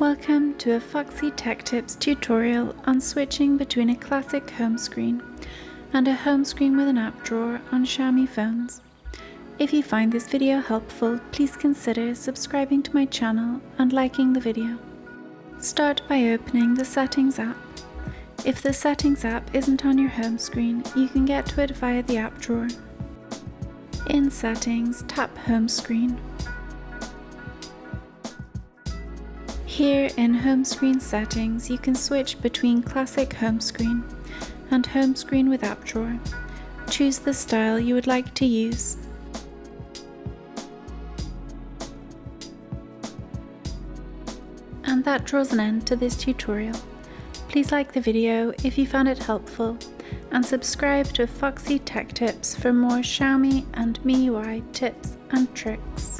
Welcome to a Foxy Tech Tips tutorial on switching between a classic home screen and a home screen with an app drawer on Xiaomi phones. If you find this video helpful, please consider subscribing to my channel and liking the video. Start by opening the Settings app. If the Settings app isn't on your home screen, you can get to it via the app drawer. In Settings, tap Home Screen. Here in Home Screen Settings, you can switch between Classic Home Screen and Home Screen with App Drawer. Choose the style you would like to use. And that draws an end to this tutorial. Please like the video if you found it helpful, and subscribe to Foxy Tech Tips for more Xiaomi and MIUI tips and tricks.